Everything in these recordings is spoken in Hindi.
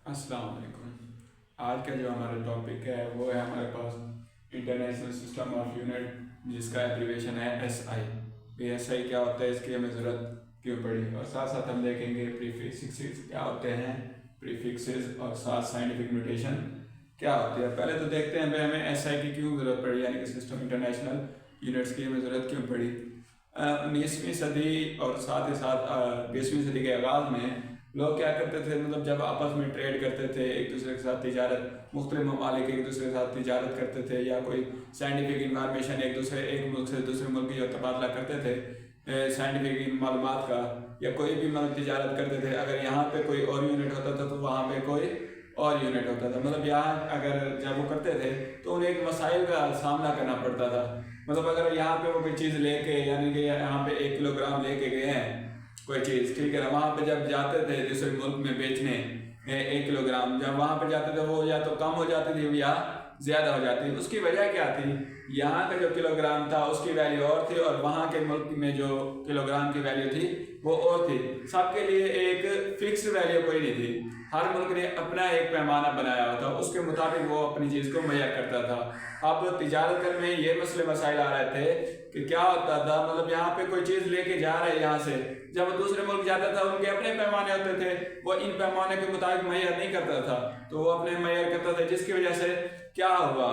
अस्सलाम वालेकुम। आज का जो हमारा टॉपिक है वो है हमारे पास इंटरनेशनल सिस्टम ऑफ यूनिट, जिसका एब्रीवेशन है एसआई। ये एसआई क्या होता है, इसकी हमें ज़रूरत क्यों पड़ी, और साथ साथ हम देखेंगे प्रीफिक्सेस क्या होते हैं, प्रीफिक्सेस और साथ साइंटिफिक नोटेशन क्या होती है। पहले तो देखते हैं भाई हमें एसआई की क्यों ज़रूरत पड़ी, यानी कि सिस्टम इंटरनेशनल यूनिट्स की हमें ज़रूरत क्यों पड़ी। 19वीं सदी और साथ ही साथ 20वीं सदी के आगाज़ में लोग क्या करते थे, मतलब जब आपस में ट्रेड करते थे, एक दूसरे के साथ तिजारत, मुख्तलिफ ममालिक एक दूसरे के साथ तिजारत करते थे, या कोई साइंटिफिक इंफॉर्मेशन एक मुल्क से दूसरे मुल्क की तबादला करते थे साइंटिफिक मालूमात का, या कोई भी मतलब तिजारत करते थे। अगर यहाँ पे कोई और यूनिट होता था तो वहाँ पे कोई और यूनिट होता था। मतलब यहाँ अगर जब वो करते थे तो उन्हें एक मसाइल का सामना करना पड़ता था। मतलब अगर यहाँ पे वो कोई चीज़ लेके, यानी कि यहाँ पे 1 किलोग्राम लेके गए हैं कोई चीज़, ठीक है ना, वहाँ पे जब जाते थे दूसरे मुल्क में बेचने 1 किलोग्राम, जब वहाँ पे जाते थे वो या तो कम हो जाती थी या ज़्यादा हो जाती। उसकी वजह क्या थी, यहाँ का जो किलोग्राम था उसकी वैल्यू और थी, और वहाँ के मुल्क में जो किलोग्राम की वैल्यू थी वो और थी। सबके लिए एक फिक्स वैल्यू कोई नहीं थी, हर मुल्क ने अपना एक पैमाना बनाया हुआ था, उसके मुताबिक वो अपनी चीज़ को मुहैया करता था। अब तिजारत कर में ये मसले मसाइल आ रहे थे कि क्या होता था, मतलब यहाँ पे कोई चीज़ लेके जा रहे हैं यहाँ से, जब वो दूसरे मुल्क जाता था उनके अपने पैमाने होते थे, वो इन पैमाने के मुताबिक मुहैया नहीं करता था, तो वो अपने मुहैया करता था, जिसकी वजह से क्या हुआ,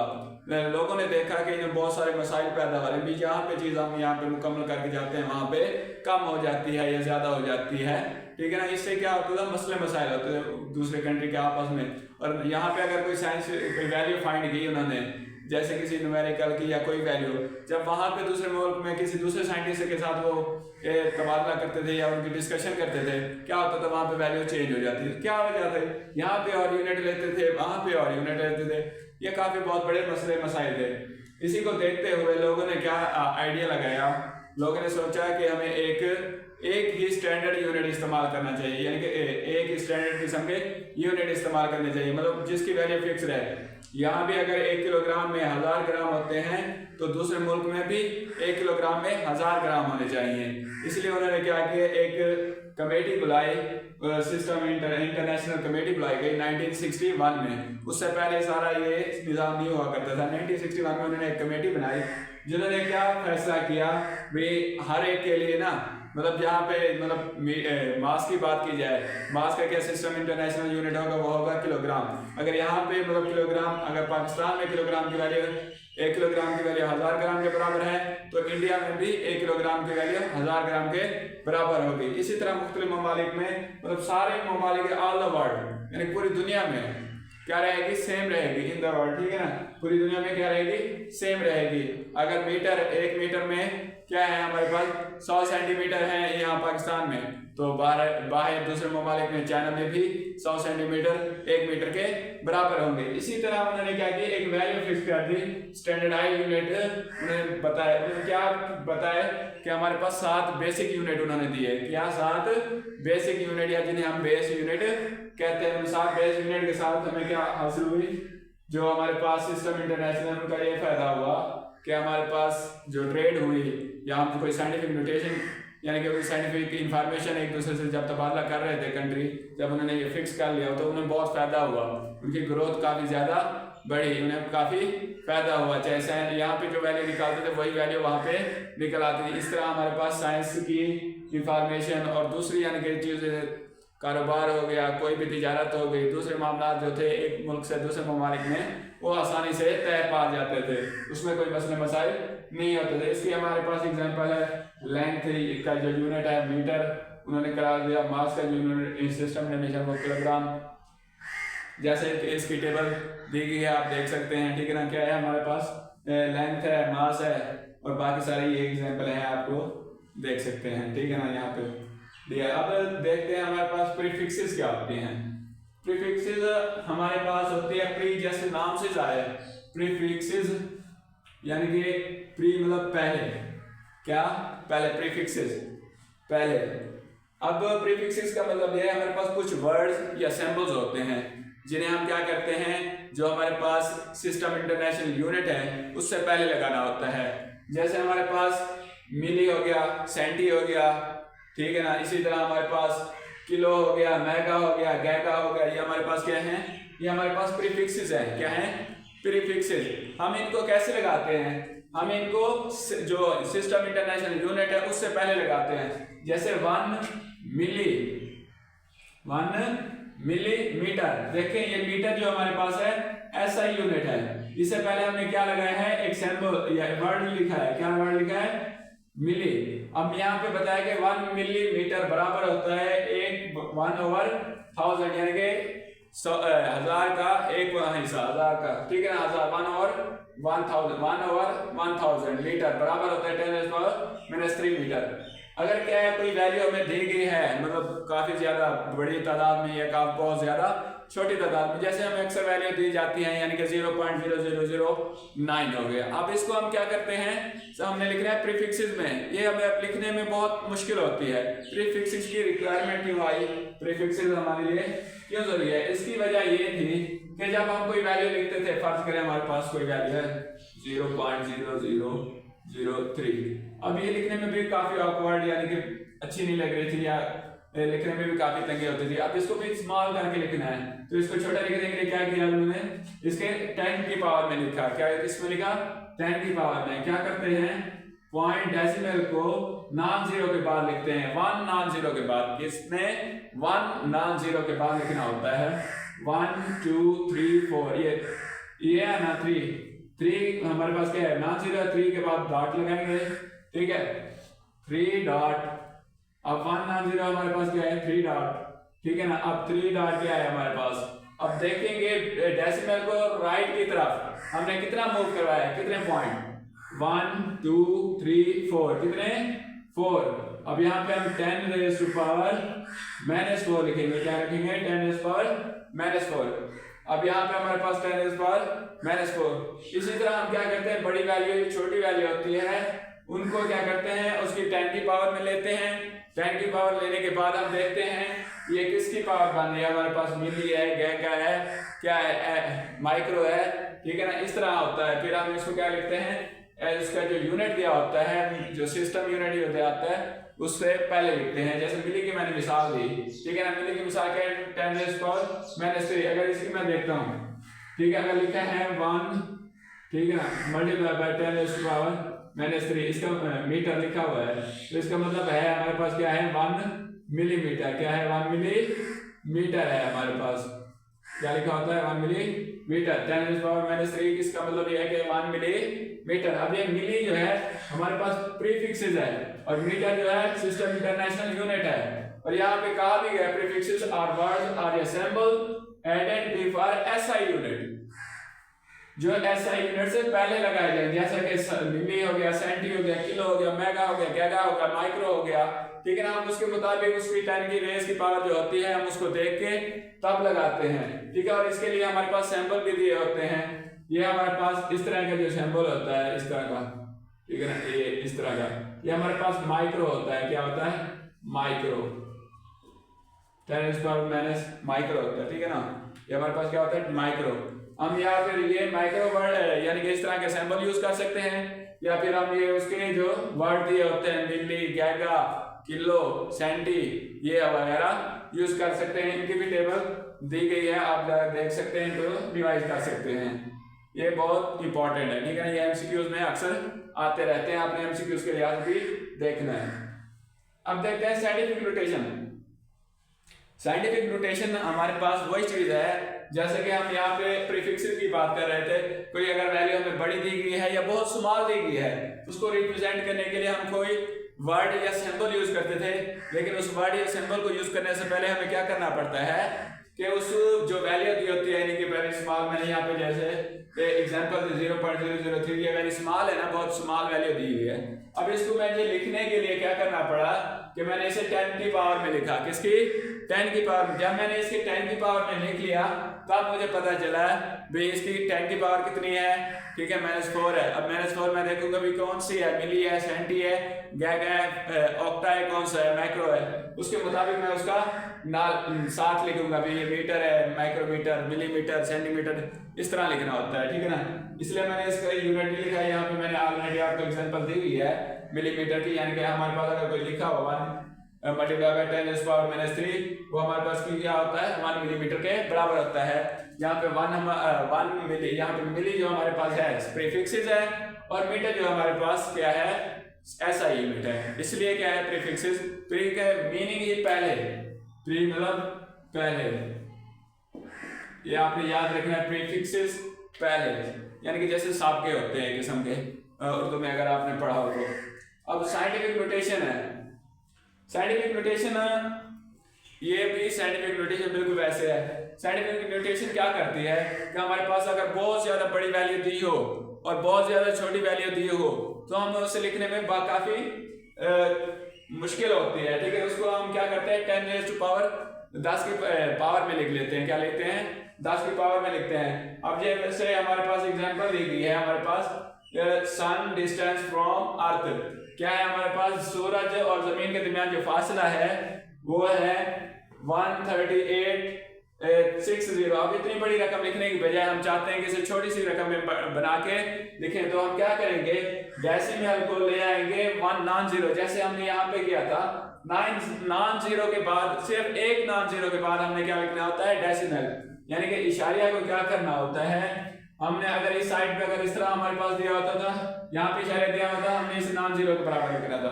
लोगों ने देखा कि इन्हें बहुत सारे मसाइल पैदा हो रहे हैं। भी जहाँ पे चीज़ हम यहाँ पे मुकम्मल करके जाते हैं वहाँ पे कम हो जाती है या ज़्यादा हो जाती है, ठीक है ना। इससे क्या होता था, मसले मसाइल होते थे दूसरे कंट्री के आपस में। और यहाँ पे अगर कोई साइंस कोई वैल्यू फाइंड की उन्होंने, जैसे किसी न्यूमेरिकल की या कोई वैल्यू, जब वहाँ पे दूसरे मुल्क में किसी दूसरे साइंटिस्ट के साथ वो तबादला करते थे या उनकी डिस्कशन करते थे, क्या होता था, वहाँ पे वैल्यू चेंज हो जाती थी। क्या वजह थी, यहाँ पे और यूनिट लेते थे, वहाँ पे और यूनिट लेते थे। ये काफ़ी बहुत बड़े मसले मसाइल थे। इसी को देखते हुए लोगों ने क्या आइडिया लगाया, लोगों ने सोचा कि हमें एक ही स्टैंडर्ड यूनिट इस्तेमाल करना चाहिए, यानी कि एक ही स्टैंडर्ड किस्म के यूनिट इस्तेमाल करने चाहिए, मतलब जिसकी वैल्यू फिक्स रहे। यहाँ भी अगर 1 किलोग्राम में 1000 ग्राम होते हैं तो दूसरे मुल्क में भी 1 किलोग्राम में 1000 ग्राम होने चाहिए। इसलिए उन्होंने क्या किया, एक कमेटी बुलाई, सिस्टम इंटरनेशनल कमेटी बुलाई गई 1961 में। उससे पहले सारा ये निज़ाम नहीं हुआ करता था। 1961 में उन्होंने एक कमेटी बनाई जिन्होंने क्या फैसला किया, भाई हर एक के लिए ना, मतलब जहाँ पे मतलब मास की बात की जाए, मास का क्या सिस्टम इंटरनेशनल यूनिट होगा, वो होगा किलोग्राम। अगर यहाँ पे मतलब किलोग्राम, अगर पाकिस्तान में किलोग्राम की वैल्यू 1 किलोग्राम की वैल्यू 1000 ग्राम के बराबर है, तो इंडिया में भी 1 किलोग्राम की वैल्यू 1000 ग्राम के बराबर होगी। इसी तरह मुख्तलिफ ममालिक में, मतलब सारे ममालिक ऑल द वर्ल्ड, यानी पूरी दुनिया में क्या रहेगी, सेम रहेगी इन द वर्ल्ड, ठीक है ना। पूरी दुनिया में क्या रहेगी, सेम रहेगी। अगर मीटर, 1 मीटर में क्या है हमारे पास 100 सेंटीमीटर है यहाँ पाकिस्तान में, तो बाहर दूसरे ममालिक में, चाइना में भी 100 सेंटीमीटर 1 मीटर के बराबर होंगे। इसी तरह उन्होंने क्या किया, एक वैल्यू फिक्स कर दी, स्टैंडर्डाइज यूनिट उन्होंने बताया। उन्होंने क्या बताया कि हमारे पास 7 बेसिक यूनिट उन्होंने दिए। क्या 7 बेसिक यूनिट, या जिन्हें हम बेस यूनिट कहते हैं। 7 बेस यूनिट के साथ हमें क्या हासिल हुई, जो हमारे पास सिस्टम इंटरनेशनल, उनका ये फायदा हुआ कि हमारे पास जो ट्रेड हुई, या हम कोई साइंटिफिक नोटेशन, यानी कि कोई साइंटिफिक इंफॉर्मेशन एक दूसरे से जब तबादला कर रहे थे कंट्री, जब उन्होंने ये फिक्स कर लिया तो उन्हें बहुत फ़ायदा हुआ, उनकी ग्रोथ काफ़ी ज़्यादा बढ़ी, उन्हें काफ़ी फ़ायदा हुआ। जैसे यहाँ पे जो वैल्यू निकालते थे वही वैल्यू वहाँ पे निकल आती थी। इस तरह हमारे पास साइंस की इंफॉर्मेशन और दूसरी यानी कि चीज़ें, कारोबार हो गया, कोई भी तिजारत हो गई, दूसरे मामला जो थे एक मुल्क से दूसरे ममालिक में, वो आसानी से तय पा जाते थे, उसमें कोई मसले मसाइल नहीं होते थे। इसकी हमारे पास एग्जांपल है लेंथ का जो यूनिट है मीटर, उन्होंने करार दिया। मास का जो यूनिट सिस्टम इंटरनेशनल वो किलोग्राम, जैसे इसकी टेबल दी गई है आप देख सकते हैं, ठीक है ना। क्या है हमारे पास, लेंथ है, मास है, और बाकी सारी ये एग्जाम्पल है, आपको देख सकते हैं, ठीक है ना, यहाँ पे दिया। अब देखते हैं हमारे पास प्रीफिक्सेस क्या होती हैं। प्रीफिक्सेस हमारे पास होती है प्री, जैसे नाम से जाए प्रीफिक्सेस, यानी कि प्री मतलब पहले, क्या पहले, प्रीफिक्सेस पहले। अब प्रीफिक्सेस का मतलब यह है, हमारे पास कुछ वर्ड्स या सिंबल्स होते हैं जिन्हें हम क्या करते हैं, जो हमारे पास सिस्टम इंटरनेशनल यूनिट है उससे पहले लगाना होता है। जैसे हमारे पास मिली हो गया, सेंटी हो गया, ठीक है ना। इसी तरह हमारे पास किलो हो गया, मेगा हो गया, गैगा हो गया, ये हमारे पास क्या है, ये हमारे पास प्रीफिक्सेस है। क्या है, प्रीफिक्सेस। हम इनको कैसे लगाते हैं, हम इनको जो सिस्टम इंटरनेशनल यूनिट है उससे पहले लगाते हैं। जैसे 1 मिलीमीटर, देखें ये मीटर जो हमारे पास है ऐसा ही यूनिट है। इससे पहले हमने क्या लगाया है, एक सिंबल या वर्ड लिखा है। क्या वर्ड लिखा है, मिली। अब यहाँ पे बताया कि 1 मिलीमीटर बराबर होता है 1/1000, यानी कि 1000 का 1 हिस्सा, 1000 का, ठीक है ना, 1/1000 मीटर बराबर होता है 10⁻³ मीटर। अगर क्या है, कोई वैल्यू हमें दी गई है, मतलब काफी ज्यादा बड़ी तादाद में या काफी बहुत ज्यादा छोटी तादाद में, जैसे हमें अक्सर वैल्यू दी जाती है, यानी कि 0.0009 हो गया। अब इसको हम क्या करते हैं, हमने लिखना है प्रीफिक्सेस में। ये हमें अब लिखने में बहुत मुश्किल होती है। प्रीफिक्सेस की रिक्वायरमेंट क्यों आई, प्रीफिक्सेस हमारे लिए क्यों जरूरी है? इसकी वजह ये थी कि जब हम कोई वैल्यू लिखते थे, फर्ज करें हमारे पास कोई वैल्यू है 0.0003, अब ये लिखने में भी काफी ऑकवर्ड, यानी कि अच्छी नहीं लग रही थी, या लिखने में भी काफी तंगी होती थी। अब इसको भी स्मॉल करके लिखना है, तो इसको छोटा लिखने के लिए क्या किया उन्होंने, इसके 10 की पावर में लिखा। क्या इसमें लिखा, 10 की पावर में। क्या करते हैं, पॉइंट डेसिमल को नॉन जीरो के बाद लिखते हैं, 1 नॉन जीरो के बाद। किसने, 1 नॉन जीरो के बाद लिखना होता है। 1 2 3 4, ये है ना 3 हमारे पास क्या है, नॉन जीरो, 3 के बाद डॉट लगाएंगे, ठीक है, 3 डॉट। अब 1 नॉन जीरो हमारे पास क्या है, 3 डॉट, ठीक है ना। अब 3 डॉट क्या है हमारे पास, अब देखेंगे डेसिमल को राइट की तरफ हमने कितना मूव करवाया है, कितने पॉइंट, 1 2 3 4, कितने 4। अब यहाँ पे हम 10⁻⁻⁴ लिखेंगे। क्या रखेंगे, 10⁻⁻⁴। अब यहाँ पे हमारे पास 10⁻⁻⁴। इसी तरह हम क्या करते हैं, बड़ी वैल्यू छोटी वैल्यू होती है उनको क्या करते हैं, उसकी 10 की पावर में लेते हैं। 10 की पावर लेने के बाद हम देखते हैं ये किसकी पावर बन रही है, हमारे पास मिली है, गैगा है, क्या है, माइक्रो है, ठीक है ना, इस तरह होता है। फिर हम इसको क्या लिखते हैं, इसका जो यूनिट दिया होता है, जो सिस्टम यूनिट दिया होता है, उससे पहले लिखते हैं। जैसे मिली की मैंने मिसाल दी, ठीक है ना, मिली की मिसाल क्या है, 10⁻⁻�3। अगर इसकी मैं देखता हूँ, ठीक है, अगर लिखा है 1, ठीक है ना, मल्टीप्लाई बाय 10⁻⁻�3, इसका मीटर लिखा हुआ है, तो इसका मतलब है हमारे पास क्या है, 1 मिलीमीटर। क्या है, 1 मिलीमीटर है हमारे पास। क्या लिखा होता है, 1 मिलीमीटर। 10⁻⁻�3, इसका मतलब ये है कि 1 मिलीमीटर। अब ये मिली जो है हमारे पास प्रीफिक्सेस है, और मीटर जो है सिस्टम इंटरनेशनल यूनिट है। और यहाँ पे कहा भी गया, prefixes are words are a symbol added before SI unit, जो एसआई यूनिट से पहले लगाए जाए, जैसा कि मिली हो गया, सेंटी हो गया, किलो हो गया, मेगा हो गया, गैगा हो गया, माइक्रो हो गया, ठीक है ना। हम उसके मुताबिक उसकी 10 की रेज की पावर जो होती है हम उसको देख के तब लगाते हैं, ठीक है। और इसके लिए हमारे पास सैंपल भी दिए होते हैं। ये हमारे पास इस तरह का जो सैंपल होता है, इस तरह का, ठीक है ना, ये इस तरह का, ये हमारे पास माइक्रो होता है। क्या होता है, माइक्रो, 10⁻⁻ माइक्रो होता है, ठीक है ना। ये हमारे पास क्या होता है, माइक्रो। हम या फिर ये माइक्रो वर्ड है, यानी कि इस तरह के सैंपल यूज कर सकते हैं, या फिर हम ये उसके जो वर्ड दिए होते हैं, मिली, गैगा, किलो, सेंटी, ये वगैरह यूज कर सकते हैं। इनकी भी टेबल दी गई है, आप देख सकते हैं, इनको रिवाइज कर सकते हैं। ये बहुत इंपॉर्टेंट है, ठीक है ना, ये एमसीक्यूज में अक्सर आते रहते हैं, आपने एमसीक्यूज के लिहाज भी देखना है। अब देखते हैं साइंटिफिक नोटेशन। साइंटिफिक नोटेशन हमारे पास वही चीज है, जैसे कि हम यहाँ पे प्रीफिक्सेस की बात कर रहे थे। कोई अगर वैल्यू हमें बड़ी दी गई है या बहुत स्मॉल दी गई है, उसको रिप्रेजेंट करने के लिए हम कोई वर्ड या सिंबल यूज करते थे। लेकिन उस वर्ड या सिंबल को यूज करने से पहले हमें क्या करना पड़ता है कि उस जो वैल्यू दी होती है, यानी कि वेरी स्मॉल, मैंने यहाँ पे जैसे एग्जांपल 0.003, ये वेरी स्मॉल है ना, बहुत स्मॉल वैल्यू दी हुई है। अब इसको मुझे लिखने के लिए क्या करना पड़ा कि मैंने इसे 10 की पावर में लिखा। किसकी, 10 की पावर में। जब मैंने इसकी 10 की पावर में लिख लिया तब मुझे पता चला भाई इसकी 10 की पावर कितनी है, ठीक है, -4 है। अब -4 मैं देखूंगा भी कौन सी है, मिली है, सेंटी है, गैगा है, ऑक्टा है, कौन सा है, माइक्रो है, उसके मुताबिक मैं उसका साथ लिखूंगा भी ये मीटर है, माइक्रोमीटर, मिलीमीटर, सेंटीमीटर, इस तरह लिखना होता है, ठीक है ना। इसलिए मैंने इसका यूनिट नहीं लिखा है। यहाँ पे मैंने ऑलरेडी आपको एग्जांपल दी हुई है मिलीमीटर की, यानी कि हमारे पास अगर कोई लिखा हुआ मल्टीप्लाई बाय 10⁻⁻³ वो हमारे पास क्या होता है 1 मिलीमीटर के बराबर होता है। यहाँ पे 1 मिली, यहाँ पे मिली जो हमारे पास है प्रीफिक्सेस है और मीटर जो हमारे पास क्या है SI यूनिट है। इसलिए क्या है प्रीफिक्सेस, प्री का मीनिंग ही पहले, प्री मतलब पहले, ये आपने याद रखना है प्रीफिक्सेस पहले, यानी कि जैसे साबके होते हैं किस्म के, उर्दू में अगर आपने पढ़ा हो तो। अब साइंटिफिक नोटेशन है, साइंटिफिक नोटेशन ये भी साइंटिफिक नोटेशन बिल्कुल वैसे है। साइंटिफिक नोटेशन क्या करती है कि हमारे पास अगर बहुत ज्यादा बड़ी वैल्यू दी हो और बहुत ज्यादा छोटी वैल्यू दी हो तो हम उसे लिखने में काफी मुश्किल होती है, ठीक है। उसको हम क्या करते हैं 10 की पावर में लिख लेते हैं। क्या लिखते हैं 10 की पावर में लिखते हैं। अब जैसे हमारे पास एग्जांपल दी गई है, हमारे पास सन डिस्टेंस फ्रॉम अर्थ, क्या है हमारे पास सूरज और जमीन के दरमियान जो फासला है वो है 138.60। अब इतनी बड़ी रकम लिखने की बजाय हम चाहते हैं कि इसे छोटी सी रकम में बना के लिखें, तो हम क्या करेंगे डेसिमल को ले आएंगे 190, जैसे हमने यहाँ पे किया था 9 नॉन जीरो के बाद, सिर्फ एक नॉन जीरो के बाद हमने क्या लिखना होता है डेसिमल, यानी कि इशारिया को क्या करना होता है, हमने अगर इस साइड पे अगर इस तरह हमारे पास दिया होता था, यहाँ पे इशारा दिया होता, हमने इसे नॉन जीरो के बराबर लिखना था,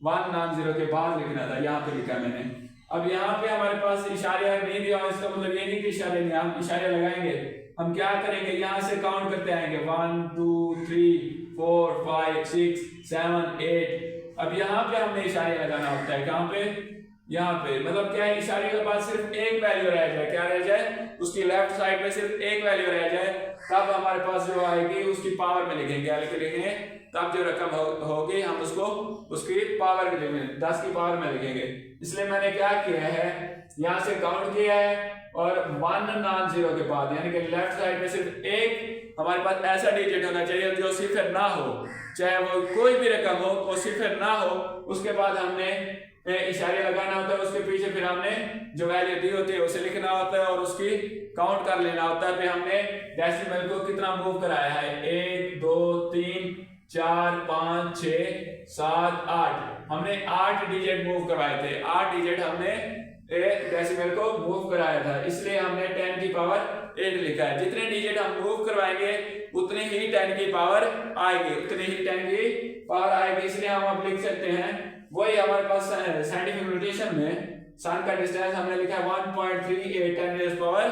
1 नॉन जीरो के बाद लिखना था, यहाँ पे लिखा मैंने। अब यहाँ पे हमारे पास इशारा नहीं दिया, इसका मतलब ये नहीं कि इशारे नहीं, हम इशारे लगाएंगे, हम क्या करेंगे यहाँ से काउंट करते आएंगे 1 2 3 4 5 6 7 8। अब यहाँ पे हमने इशारे लगाना होता है, कहाँ पे, यहाँ पे, मतलब क्या है इशारे के बाद सिर्फ एक वैल्यू रह जाए, क्या रह जाए, उसकी लेफ्ट साइड पे सिर्फ एक वैल्यू रह जाए, तब हमारे पास जो आएगी उसकी पावर में लिखेंगे, क्या लिखेंगे, तब जो रकम होगी हम उसको उसकी पावर में लिखेंगे, 10 की पावर में लिखेंगे। इसलिए मैंने क्या किया है यहाँ से काउंट किया है और 1 नॉन जीरो के बाद, यानी कि लेफ्ट साइड में सिर्फ एक हमारे पास ऐसा डिजिट होना चाहिए जो सिफर ना हो, चाहे वो कोई भी रकम हो वो सिफर ना हो, उसके बाद हमने इशारे लगाना होता है, उसके पीछे फिर हमने जो वैल्यू दी होती है उसे लिखना होता है और उसकी काउंट कर लेना होता है। फिर हमने डेसिमल को कितना मूव कराया है, 1 2 3 4 5 6 7 8, हमने 8 डिजिट मूव करवाए थे, 8 डिजिट हमने डेसिमल को मूव कराया था, इसलिए हमने 10 की पावर 8 लिखा है। जितने डिजिट हम मूव करवाएंगे उतनी ही 10 की पावर आएगी, उतनी ही 10 की पावर आएगी। इसलिए हम अब लिख सकते हैं वही हमारे पास साइंटिफिक नोटेशन में सन का डिस्टेंस हमने लिखा है 1.38 10⁻⁸,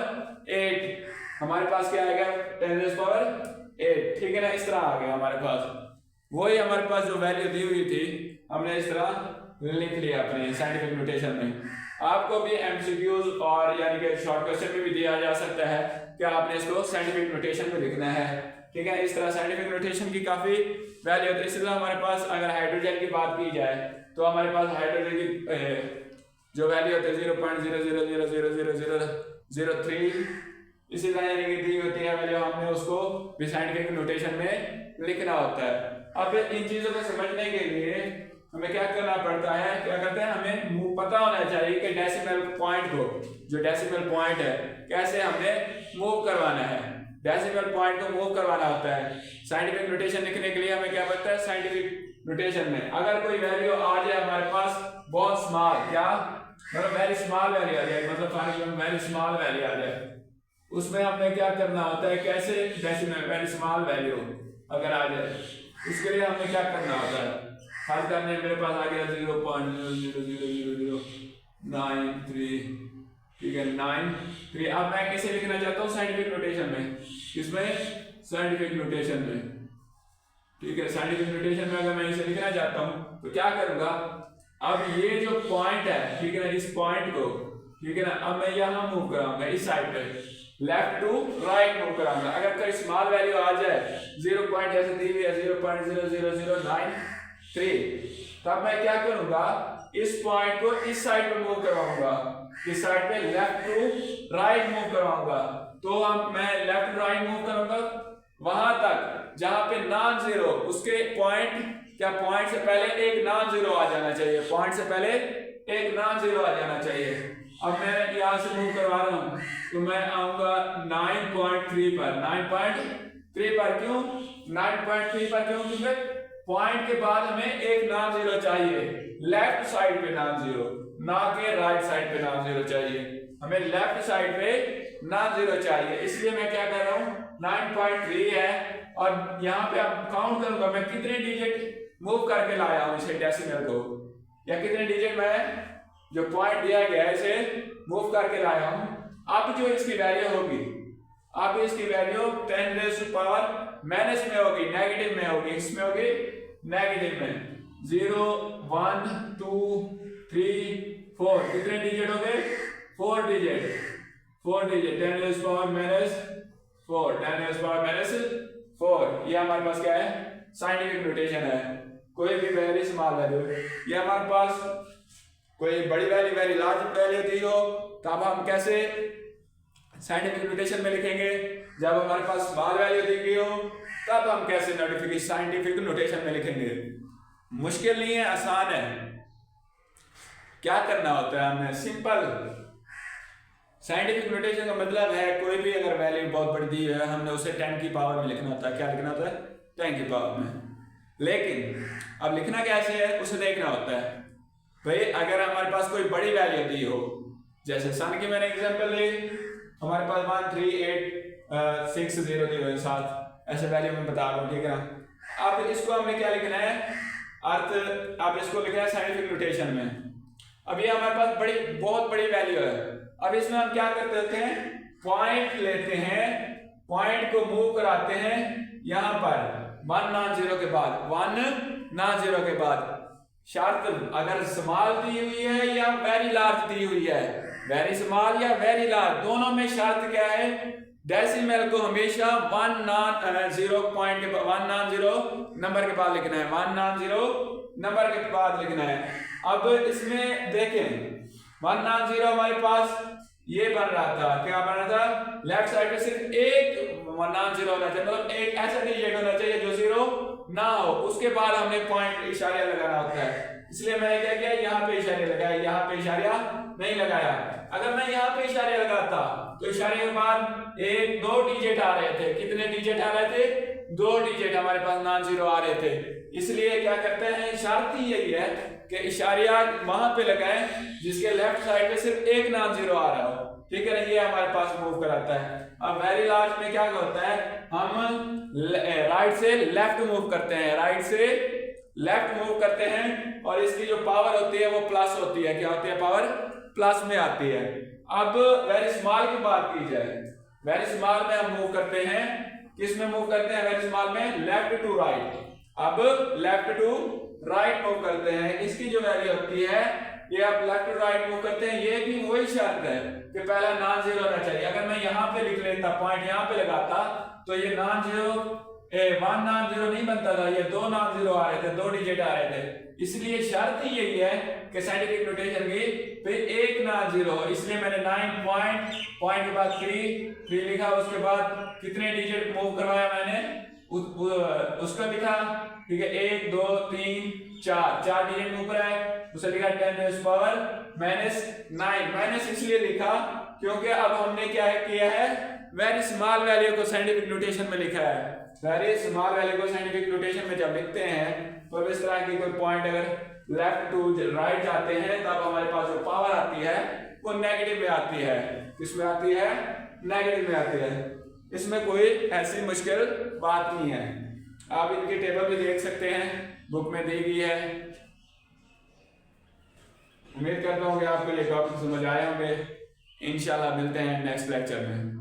हमारे पास क्या आएगा 10⁻⁸, ठीक है ना, इस तरह आ गया हमारे पास। वही हमारे पास जो वैल्यू दी हुई थी हमने इस तरह लिख लिया अपने साइंटिफिक नोटेशन में। आपको भी एमसीक्यूज और यानी कि शॉर्ट क्वेश्चन में भी दिया जा सकता है कि आपने इसको साइंटिफिक नोटेशन में लिखना है, ठीक है। इस तरह साइंटिफिक नोटेशन की काफी वैल्यू होती है। इसी तरह हमारे पास अगर हाइड्रोजन की बात की जाए तो हमारे पास हाइड्रोजन की जो वैल्यू होती है 0.00000003, इसी तरह यानी कि दी होती है वैल्यू, हमने उसको भी साइंटिफिक नोटेशन में लिखना होता है। अब इन चीजों को समझने के लिए हमें क्या करना पड़ता है, क्या करते हैं, हमें पता होना चाहिए कि डेसिमल पॉइंट को, जो डेसिमल पॉइंट है कैसे हमें मूव करवाना है, डेसिमल पॉइंट को मूव करवाना होता है। साइंटिफिक नोटेशन लिखने के लिए हमें क्या पड़ता है, साइंटिफिक नोटेशन में अगर कोई वैल्यू आ जाए हमारे पास बहुत स्मॉल, क्या मतलब वेरी स्मॉल वैल्यू आ जाए, मतलब for example very small value आ जाए, उसमें हमें क्या करना होता है, कैसे डेसिमल वेरी स्मॉल वैल्यू अगर आ जाए उसके लिए हमें क्या करना होता है, हल करने मेरे पास आ गया 0.0000093, ठीक है 93। अब मैं कैसे लिखना चाहता हूँ साइंटिफिक नोटेशन में, इसमें साइंटिफिक नोटेशन में, ठीक है। साइंटिफिक नोटेशन में अगर मैं इसे लिखना चाहता हूँ तो क्या करूंगा, अब ये जो पॉइंट है, ठीक है ना, इस पॉइंट को, ठीक है ना, अब मैं यहाँ मूव कराऊंगा इस साइड पे, लेफ्ट टू राइट मूव कराऊंगा। अगर कोई स्मॉल वैल्यू आ जाए 0 पॉइंट ऐसे दी हुई है 0.00093, तब मैं क्या करूंगा, इस पॉइंट को इस साइड पे मूव करवाऊंगा, इस साइड पे लेफ्ट टू राइट मूव करवाऊंगा। तो हम मैं लेफ्ट टू राइट मूव करूंगा वहां तक जहां पे नॉन जीरो, उसके पॉइंट, क्या पॉइंट से पहले एक नॉन जीरो आ जाना चाहिए, पॉइंट से पहले एक नॉन जीरो आ जाना चाहिए। अब मैं यहाँ से मूव करवा रहा हूँ तो मैं आऊंगा 9.3 पर, 9.3 पर, क्यों 9.3 पर, क्यों, क्योंकि पॉइंट के बाद हमें एक नॉन जीरो चाहिए, लेफ्ट साइड पे नॉन जीरो, ना कि राइट साइड पे नॉन जीरो चाहिए, हमें लेफ्ट साइड पे नॉन जीरो चाहिए। इसलिए मैं क्या कर रहा हूँ 9.3 है और यहाँ पे अब काउंट करूंगा मैं कितने डिजिट मूव करके लाया हूँ इसे डेसिमल को, या कितने डिजिट मैं जो पॉइंट दिया गया है इसे मूव करके लाया हूँ। अब जो इसकी वैल्यू होगी, अब इसकी value 10 raise to power minus में होगी, नेगेटिव में होगी, इसमें होगी नेगेटिव में। 0 1 2 3 4 कितने डिजिट हो गए 4 digit, 4 digit 10 raise to power minus 4, 10 raise to power minus 4। ये हमारे पास क्या है साइंटिफिक नोटेशन है। कोई भी वेरी स्मॉल वैल्यू, ये हमारे पास कोई बड़ी वैल्यू वेरी लार्ज वैल्यू दी हो तब हम कैसे साइंटिफिक नोटेशन में लिखेंगे, जब हमारे पास स्मॉल वैल्यू दी गई हो तब हम कैसे नोटिफिकेशन साइंटिफिक नोटेशन में लिखेंगे। मुश्किल नहीं है, आसान है। क्या करना होता है हमने सिंपल साइंटिफिक नोटेशन का मतलब है कोई भी अगर वैल्यू बहुत बड़ी दी है हमने उसे 10 की पावर में लिखना होता है। क्या लिखना होता है 10 की पावर में। लेकिन अब लिखना कैसे है उसे देखना होता है। भाई अगर हमारे पास कोई बड़ी वैल्यू दी हो, जैसे सन की मैंने एग्जांपल ली, हमारे पास 13860 दी हुई 7, ऐसे वैल्यू मैं बता रहा हूँ, ठीक है ना। अब इसको हमने क्या लिखना है अर्थ, अब इसको लिखना है साइंटिफिक नोटेशन में। अब ये हमारे पास बड़ी बहुत बड़ी वैल्यू है। अब इसमें हम क्या करते हैं पॉइंट लेते हैं, पॉइंट को मूव कराते हैं यहाँ पर 1 नॉन जीरो के बाद, 1 नॉन जीरो के बाद शर्त अगर स्मॉल दी हुई है या वेरी लार्ज दी हुई है, वेरी स्मॉल या वेरी लार्ज, दोनों में शर्त क्या है डेसिमल को हमेशा 1 नॉन जीरो पॉइंट के 1 नॉन जीरो नंबर के बाद लिखना है, 1 नॉन जीरो नंबर के बाद लिखना है। अब इसमें देखें 1 नॉन जीरो हमारे पास ये बन रहा था, क्या बन रहा था लेफ्ट साइड पे सिर्फ एक नॉन जीरो होना चाहिए, मतलब एक ऐसा डिजिट होना चाहिए जो जीरो ना हो, उसके बाद हमने पॉइंट इशारा लगाना होता है। इसलिए मैंने क्या किया यहाँ पे इशारे लगाया, यहाँ पे इशारा नहीं लगाया। अगर मैं यहाँ पे इशारे लगाता तो इशारे के बाद 1 2 डिजिट आ रहे थे, कितने डिजिट आ रहे थे 2 डिजिट हमारे पास नॉन जीरो आ रहे थे। इसलिए क्या करते हैं शर्त ही यही है कि इशारिया वहां पे लगाएं जिसके लेफ्ट साइड पे सिर्फ एक नॉन जीरो आ रहा हो, ठीक है ना, ये हमारे पास मूव कराता है। अब वेरी लार्ज में क्या होता है हम राइट से लेफ्ट मूव करते हैं, राइट से लेफ्ट मूव करते हैं और इसकी जो पावर होती है वो प्लस होती है, क्या होती है पावर प्लस में आती है। अब वेरी स्मॉल की बात की जाए, वेरी स्मॉल में हम मूव करते हैं, किस में मूव करते हैं वेरी स्मॉल में लेफ्ट टू राइट। अब लेफ्ट टू राइट मूव करते हैं, इसकी जो वैल्यू होती है ये आप लेफ्ट टू राइट मूव करते हैं, ये भी वही शर्त है कि पहला नॉन जीरो होना चाहिए। अगर मैं यहाँ पे लिख लेता पॉइंट यहाँ पे लगाता तो ये नॉन जीरो 1 नॉन जीरो नहीं बनता था, ये 2 नॉन जीरो आ रहे थे, 2 डिजिट आ रहे थे। इसलिए शर्त ही यही है कि साइंटिफिक नोटेशन की पे एक नॉन जीरो हो। इसलिए मैंने 9 पॉइंट के बाद 3 लिखा, उसके बाद कितने डिजिट मूव करवाया मैंने उसका लिखा, ठीक है 1 2 3 4 डिजिट मूव कराए, उसे लिखा 10 रेज़ पावर माइनस 9। माइनस इसलिए लिखा क्योंकि अब हमने क्या है किया है वेरी स्मॉल वैल्यू को साइंटिफिक नोटेशन में लिखा है। वेरी स्मॉल वैल्यू को साइंटिफिक नोटेशन में जब लिखते हैं तो इस तरह की कोई पॉइंट अगर लेफ्ट टू राइट जाते हैं तब हमारे पास जो पावर आती है वो नेगेटिव में आती है। किसमें आती है नेगेटिव में आती है। इसमें कोई ऐसी मुश्किल बात नहीं है, आप इनकी टेबल भी देख सकते हैं, बुक में दी गई है। उम्मीद करता हूँ कि आपको ये टॉपिक समझ आए होंगे। इंशाल्लाह मिलते हैं नेक्स्ट लेक्चर में।